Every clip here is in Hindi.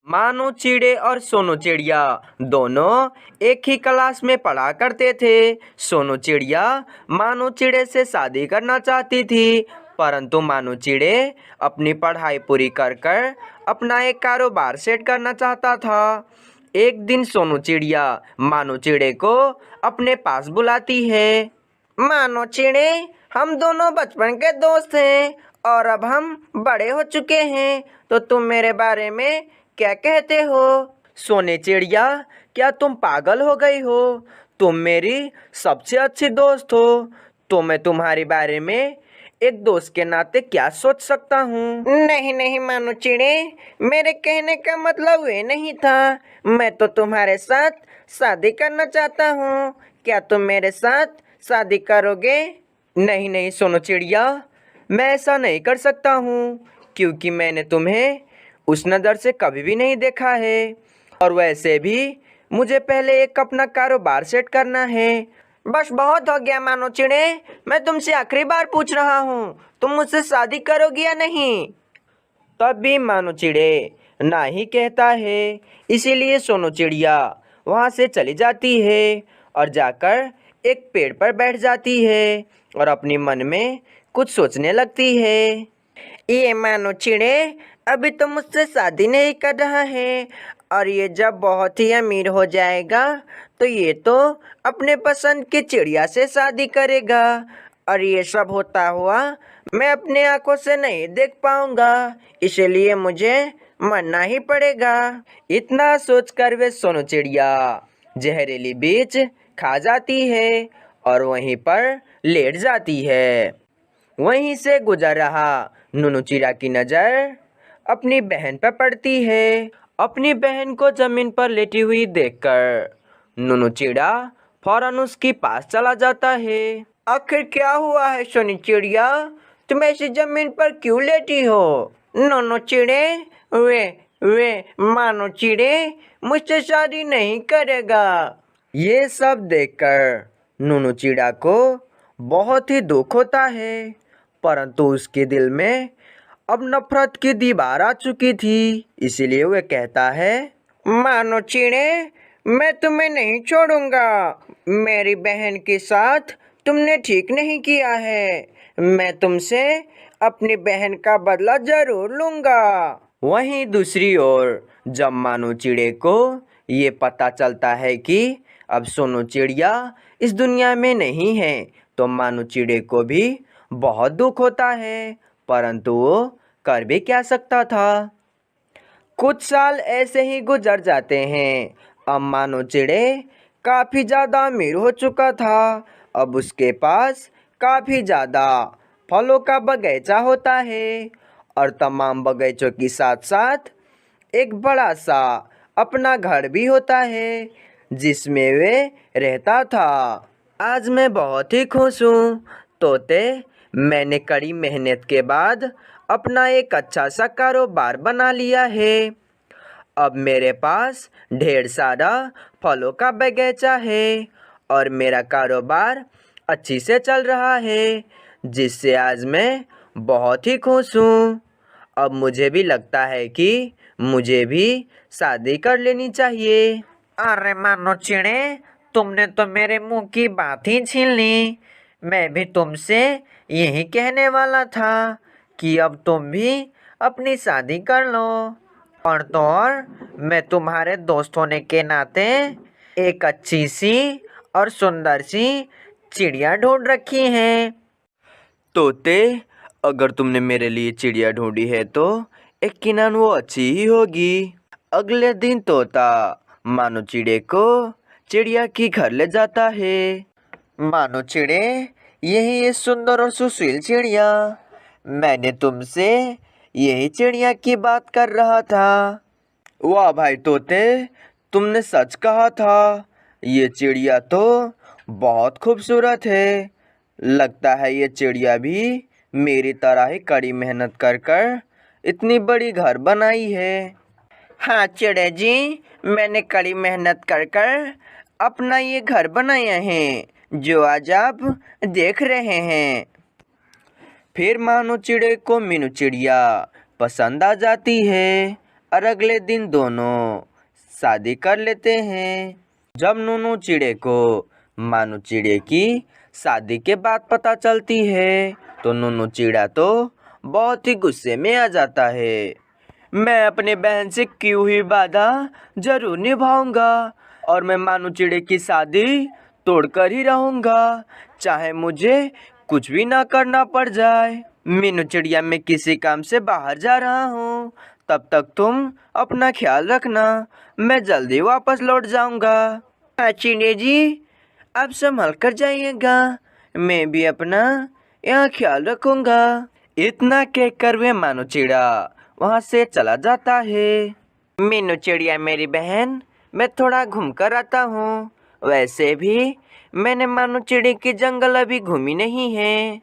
मानो चिड़े और सोनू चिड़िया दोनों एक ही क्लास में पढ़ा करते थे। सोनू चिड़िया मानो चिड़े से शादी करना चाहती थी, परंतु मानो चिड़े अपनी पढ़ाई पूरी कर कर अपना एक कारोबार सेट करना चाहता था। एक दिन सोनू चिड़िया मानो चिड़े को अपने पास बुलाती है। मानो चिड़े, हम दोनों बचपन के दोस्त हैं और अब हम बड़े हो चुके हैं, तो तुम मेरे बारे में क्या कहते हो? सोने चिड़िया, क्या तुम पागल हो गई हो? तुम मेरी सबसे अच्छी दोस्त हो, तो मैं तुम्हारे बारे में एक दोस्त के नाते क्या सोच सकता हूँ? नहीं नहीं मानो चिड़े, मेरे कहने का मतलब ये नहीं था। मैं तो तुम्हारे साथ शादी करना चाहता हूँ। क्या तुम मेरे साथ शादी करोगे? नहीं नहीं सोनू चिड़िया, मैं ऐसा नहीं कर सकता हूँ, क्योंकि मैंने तुम्हें उस नज़र से कभी भी नहीं देखा है, और वैसे भी मुझे पहले एक अपना कारोबार सेट करना है। बस बहुत हो गया मानो चिड़े, मैं तुमसे आखिरी बार पूछ रहा हूँ, तुम मुझसे शादी करोगी या नहीं? तब भी मानो चिड़े ना ही कहता है। इसीलिए सोनू चिड़िया वहाँ से चली जाती है और जाकर एक पेड़ पर बैठ जाती है और अपने मन में कुछ सोचने लगती है। ये मानो चिड़े अभी तो मुझसे शादी नहीं कर रहा है, और ये जब बहुत ही अमीर हो जाएगा तो ये तो अपने पसंद की चिड़िया से शादी करेगा, और ये सब होता हुआ मैं अपने आंखों से नहीं देख पाऊंगा, इसलिए मुझे मरना ही पड़ेगा। इतना सोचकर वे सोनू चिड़िया जहरीली बीज खा जाती है और वहीं पर लेट जाती है। वहीं से गुजर रहा नुनू चिड़िया की नज़र अपनी बहन पर पड़ती है। अपनी बहन को जमीन पर लेटी हुई देखकर नुनू चिड़िया फौरन उसके पास चला जाता है। आखिर क्या हुआ है सोनी चिड़िया, तुम ऐसी जमीन पर क्यों लेटी हो? नुनू चिड़े, वे मानो चिड़े मुझसे शादी नहीं करेगा। ये सब देखकर नुनू चिड़िया को बहुत ही दुख होता है, परंतु उसके दिल में अब नफरत की दीवार आ चुकी थी। इसीलिए वह कहता है, मानो चिड़े, मैं तुम्हें नहीं छोड़ूंगा। मेरी बहन के साथ तुमने ठीक नहीं किया है। मैं तुमसे अपनी बहन का बदला जरूर लूंगा। वहीं दूसरी ओर जब मानो चिड़े को ये पता चलता है कि अब सोनू चिड़िया इस दुनिया में नहीं है, तो मानो चिड़े को भी बहुत दुख होता है, परंतु वो कर भी क्या सकता था। कुछ साल ऐसे ही गुजर जाते हैं। अब मानो चिड़े काफ़ी ज़्यादा अमीर हो चुका था। अब उसके पास काफ़ी ज़्यादा फलों का बगीचा होता है, और तमाम बगीचों के साथ साथ एक बड़ा सा अपना घर भी होता है जिसमें वे रहता था। आज मैं बहुत ही खुश हूँ तोते, मैंने कड़ी मेहनत के बाद अपना एक अच्छा सा कारोबार बना लिया है। अब मेरे पास ढेर सारा फलों का बगीचा है और मेरा कारोबार अच्छी से चल रहा है, जिससे आज मैं बहुत ही खुश हूँ। अब मुझे भी लगता है कि मुझे भी शादी कर लेनी चाहिए। अरे मानो चिड़े, तुमने तो मेरे मुंह की बात ही छीन ली। मैं भी तुमसे यही कहने वाला था कि अब तुम भी अपनी शादी कर लो। और तो और मैं तुम्हारे दोस्त होने के नाते एक अच्छी सी और सुंदर सी चिड़िया ढूंढ रखी है। तोते, अगर तुमने मेरे लिए चिड़िया ढूंढी है तो यकीनन वो अच्छी ही होगी। अगले दिन तोता मानो चिड़े को चिड़िया के घर ले जाता है। मानो चिड़े, यही ये सुंदर और सुशील चिड़िया, मैंने तुमसे यही चिड़िया की बात कर रहा था। वाह भाई तोते, तुमने सच कहा था। ये चिड़िया तो बहुत खूबसूरत है। लगता है ये चिड़िया भी मेरी तरह ही कड़ी मेहनत कर कर इतनी बड़ी घर बनाई है। हाँ चिड़े जी, मैंने कड़ी मेहनत कर कर अपना ये घर बनाया है जो आज आप देख रहे हैं। फिर मानो चिड़े को मीनू चिड़िया पसंद आ जाती है। और अगले दिन दोनों शादी कर लेते हैं। जब नूनू चिड़े को मानू चिड़े की शादी के बाद पता चलती है तो नूनू चिड़ा तो बहुत ही गुस्से में आ जाता है। मैं अपने बहन से की हुई वादा जरूर निभाऊंगा और मैं मानू चिड़े की शादी तोड़कर ही रहूंगा, चाहे मुझे कुछ भी ना करना पड़ जाए। मीनू चिड़िया, मैं किसी काम से बाहर जा रहा हूँ, तब तक तुम अपना ख्याल रखना, मैं जल्दी वापस लौट जाऊंगा। हाँ चिड़िया जी, आप संभल कर जाइएगा, मैं भी अपना यहाँ ख्याल रखूंगा। इतना कहकर वे मानू चिड़ा वहाँ से चला जाता है। मीनू चिड़िया मेरी बहन, मैं थोड़ा घूम कर आता हूँ, वैसे भी मैंने मानू चिड़ी की जंगल अभी घूमी नहीं है।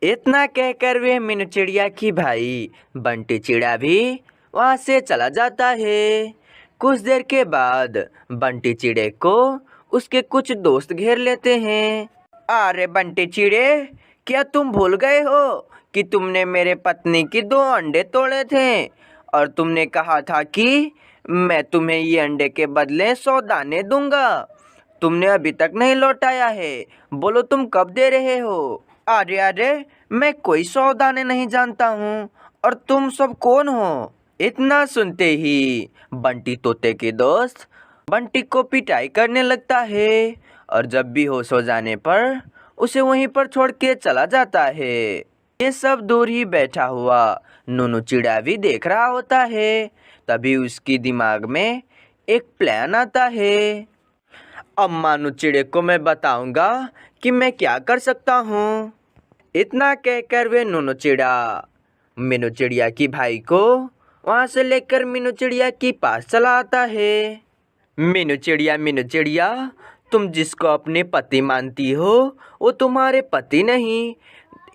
इतना कहकर वे मीनू चिड़िया की भाई बंटी चिड़ा भी वहाँ से चला जाता है। कुछ देर के बाद बंटी चिड़े को उसके कुछ दोस्त घेर लेते हैं। अरे बंटी चिड़े, क्या तुम भूल गए हो कि तुमने मेरे पत्नी की 2 अंडे तोड़े थे और तुमने कहा था कि मैं तुम्हें ये अंडे के बदले 100 दाने दूंगा। तुमने अभी तक नहीं लौटाया है, बोलो तुम कब दे रहे हो? अरे अरे, मैं कोई 100 दाने नहीं जानता हूँ, और तुम सब कौन हो? इतना सुनते ही बंटी तोते के दोस्त बंटी को पिटाई करने लगता है और जब भी होश हो जाने पर उसे वहीं पर छोड़ के चला जाता है। ये सब दूर ही बैठा हुआ नूनू चिड़ा भी देख रहा होता है। तभी उसकी दिमाग में एक प्लान आता है। अब मानू चिड़े को मैं बताऊंगा कि मैं क्या कर सकता हूँ। इतना कहकर वे नूनू चिड़ा मीनू चिड़िया की भाई को वहाँ से लेकर मीनू चिड़िया के पास चला आता है। मीनू चिड़िया, तुम जिसको अपने पति मानती हो वो तुम्हारे पति नहीं,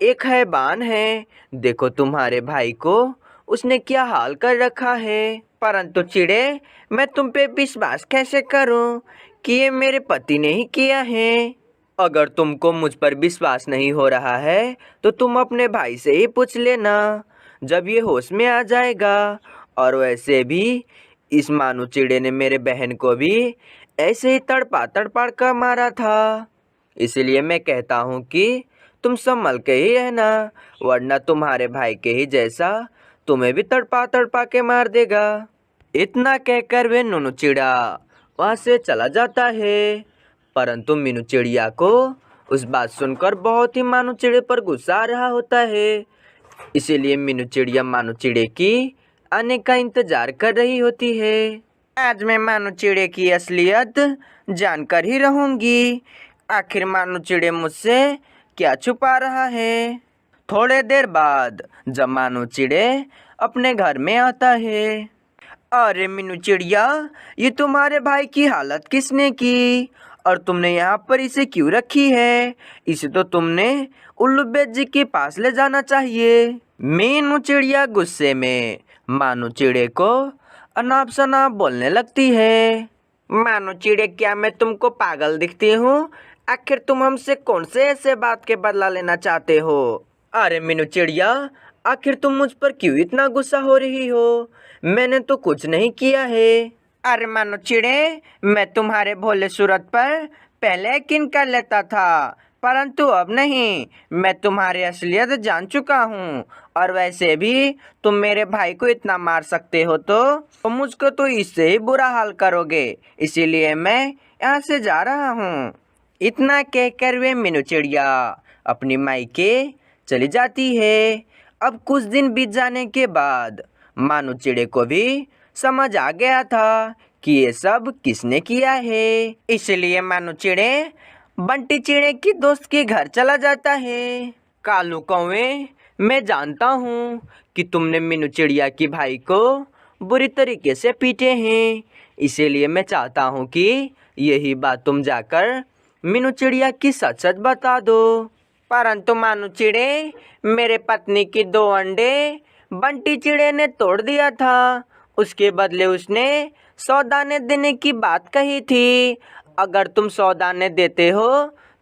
एक हैवान है। देखो तुम्हारे भाई को उसने क्या हाल कर रखा है। परंतु चिड़े, मैं तुम पे विश्वास कैसे करूं कि ये मेरे पति ने ही किया है? अगर तुमको मुझ पर विश्वास नहीं हो रहा है तो तुम अपने भाई से ही पूछ लेना, जब ये होश में आ जाएगा। और वैसे भी इस मानू चिड़े ने मेरे बहन को भी ऐसे ही तड़पा कर मारा था, इसलिए मैं कहता हूँ कि तुम संभल के ही रहना, वरना तुम्हारे भाई के ही जैसा तुम्हें भी तड़पा के मार देगा। इतना कहकर वे नूनू चिड़ा वहाँ से चला जाता है। परंतु मीनू चिड़िया को उस बात सुनकर बहुत ही मानू चिड़े पर गुस्सा आ रहा होता है, इसीलिए मीनू चिड़िया मानू चिड़े की आने का इंतजार कर रही होती है। आज मैं मानू चिड़े की असलियत जानकर ही रहूंगी, आखिर मानू चिड़े मुझसे क्या छुपा रहा है। थोड़े देर बाद जब मानू चिड़े अपने घर में आता है। अरे मीनू चिड़िया, ये तुम्हारे भाई की हालत किसने की और तुमने यहाँ पर इसे क्यों रखी है? इसे तो तुमने उल्लू बेट जी के पास ले जाना चाहिए। मीनू चिड़िया गुस्से में मानू चिड़े को अनाप शनाप बोलने लगती है। मानू चिड़े, क्या मैं तुमको पागल दिखती हूँ? आखिर तुम हमसे कौन से ऐसे बात के बदला लेना चाहते हो? अरे मीनू चिड़िया, आखिर तुम मुझ पर क्यों इतना गुस्सा हो रही हो? मैंने तो कुछ नहीं किया है। अरे मानू चिड़े, मैं तुम्हारे भोले सूरत पर पहले यकीन कर लेता था, परंतु अब नहीं। मैं तुम्हारी असलियत जान चुका हूँ, और वैसे भी तुम मेरे भाई को इतना मार सकते हो तो मुझको तो इससे ही बुरा हाल करोगे, इसीलिए मैं यहाँ से जा रहा हूँ। इतना कहकर वे मीनू चिड़िया अपनी मायके चली जाती है। अब कुछ दिन बीत जाने के बाद मानू चिड़े को भी समझ आ गया था कि ये सब किसने किया है, इसलिए मानू चिड़े बंटी चिड़े की दोस्त के घर चला जाता है। कालू कौवे, मैं जानता हूँ कि तुमने मीनू चिड़िया की भाई को बुरी तरीके से पीटे हैं, इसीलिए मैं चाहता हूँ कि यही बात तुम जाकर मीनू चिड़िया की सच सच बता दो। परंतु मानू चिड़े, मेरे पत्नी की 2 अंडे बंटी चिड़े ने तोड़ दिया था, उसके बदले उसने 100 दाने देने की बात कही थी। अगर तुम 100 दाने देते हो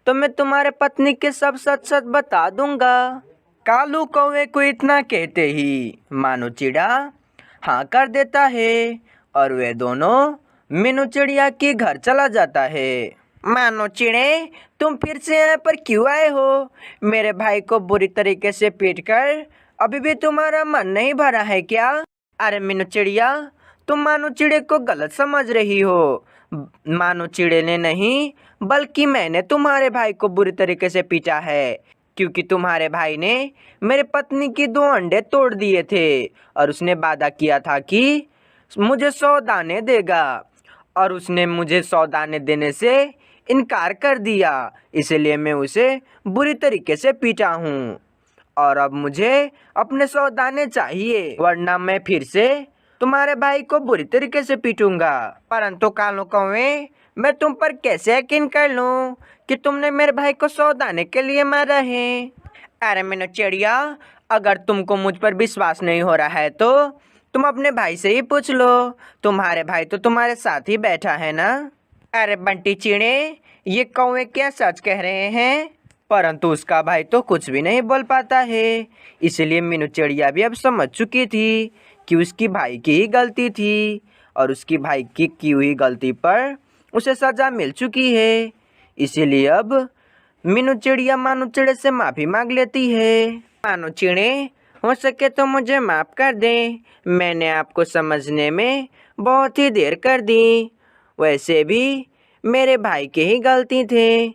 तो मैं तुम्हारे पत्नी के सब सच सच बता दूंगा। कालू कौवे को इतना कहते ही मानू चिड़ा हाँ कर देता है और वे दोनों मीनू चिड़िया के घर चला जाता है। मानो चिड़े, तुम फिर से यहाँ पर क्यों आए हो? मेरे भाई को बुरी तरीके से पीटकर अभी भी तुम्हारा मन नहीं भरा है क्या? अरे मीनू चिड़िया, तुम मानो चिड़े को गलत समझ रही हो। मानो चिड़े ने नहीं, बल्कि मैंने तुम्हारे भाई को बुरी तरीके से पीटा है, क्योंकि तुम्हारे भाई ने मेरे पत्नी की 2 अंडे तोड़ दिए थे और उसने वादा किया था कि मुझे 100 दाने देगा, और उसने मुझे 100 दाने देने से इनकार कर दिया। इसलिए मैं उसे बुरी तरीके से पीटा हूँ और अब मुझे अपने 100 दाने चाहिए, वरना मैं फिर से तुम्हारे भाई को बुरी तरीके से पीटूंगा। परंतु कालू कौवे, मैं तुम पर कैसे यकीन कर लूं कि तुमने मेरे भाई को 100 दाने के लिए मारा है? अरे मीनू चिड़िया, अगर तुमको मुझ पर विश्वास नहीं हो रहा है तो तुम अपने भाई से ही पूछ लो। तुम्हारे भाई तो तुम्हारे साथ ही बैठा है ना। अरे बंटी चिड़े, ये कौवे क्या सच कह रहे हैं? परंतु उसका भाई तो कुछ भी नहीं बोल पाता है। इसलिए मीनू चिड़िया भी अब समझ चुकी थी कि उसकी भाई की ही गलती थी और उसकी भाई की हुई गलती पर उसे सजा मिल चुकी है। इसीलिए अब मीनू चिड़िया मानो चिड़े से माफ़ी मांग लेती है। मानो चिड़े, हो सके तो मुझे माफ़ कर दें, मैंने आपको समझने में बहुत ही देर कर दी। वैसे भी मेरे भाई की ही गलती थे,